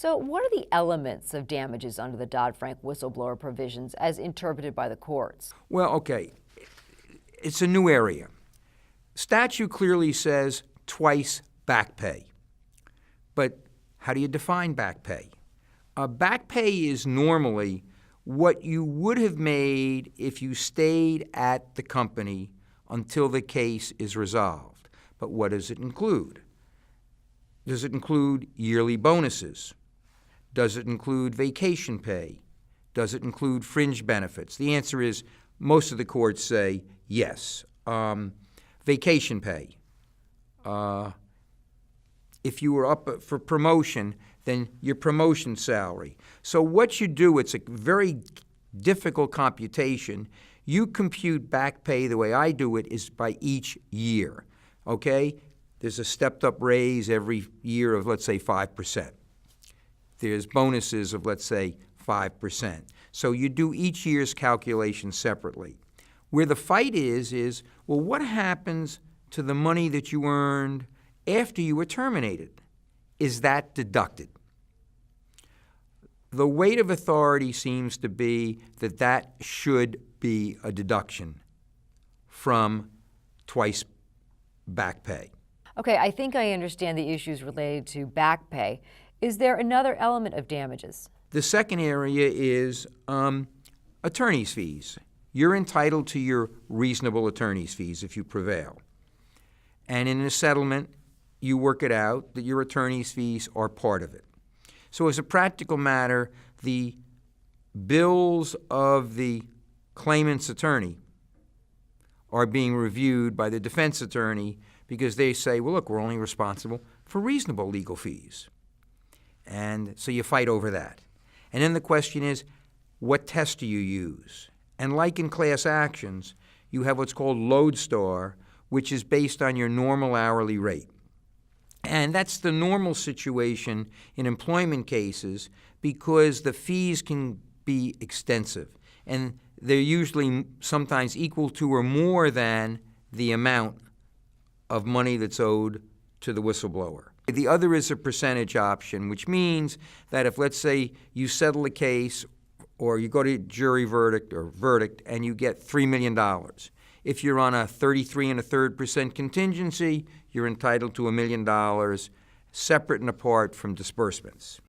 So what are the elements of damages under the Dodd-Frank whistleblower provisions as interpreted by the courts? Well, okay, it's a new area. Statute clearly says twice back pay. But how do you define back pay? Back pay is normally what you would have made if you stayed at the company until the case is resolved. But what does it include? Does it include yearly bonuses? Does it include vacation pay? Does it include fringe benefits? The answer is most of the courts say yes. Vacation pay. If you were up for promotion, then your promotion salary. So what you do, it's a very difficult computation. You compute back pay the way I do it is by each year, okay? There's a stepped-up raise every year of, let's say, 5%. There's bonuses of, let's say, 5%. So you do each year's calculation separately. Where the fight is, well, what happens to the money that you earned after you were terminated? Is that deducted? The weight of authority seems to be that that should be a deduction from twice back pay. Okay, I think I understand the issues related to back pay. Is there another element of damages? The second area is attorney's fees. You're entitled to your reasonable attorney's fees if you prevail. And in a settlement, you work it out that your attorney's fees are part of it. So as a practical matter, the bills of the claimant's attorney are being reviewed by the defense attorney because they say, well, look, we're only responsible for reasonable legal fees. And so you fight over that. And then the question is, what test do you use? And like in class actions, you have what's called lodestar, which is based on your normal hourly rate. And that's the normal situation in employment cases because the fees can be extensive. And they're usually sometimes equal to or more than the amount of money that's owed to the whistleblower. The other is a percentage option, which means that if, let's say, you settle a case or you go to jury verdict and you get $3 million. If you're on a 33 1/3% contingency, you're entitled to $1 million separate and apart from disbursements.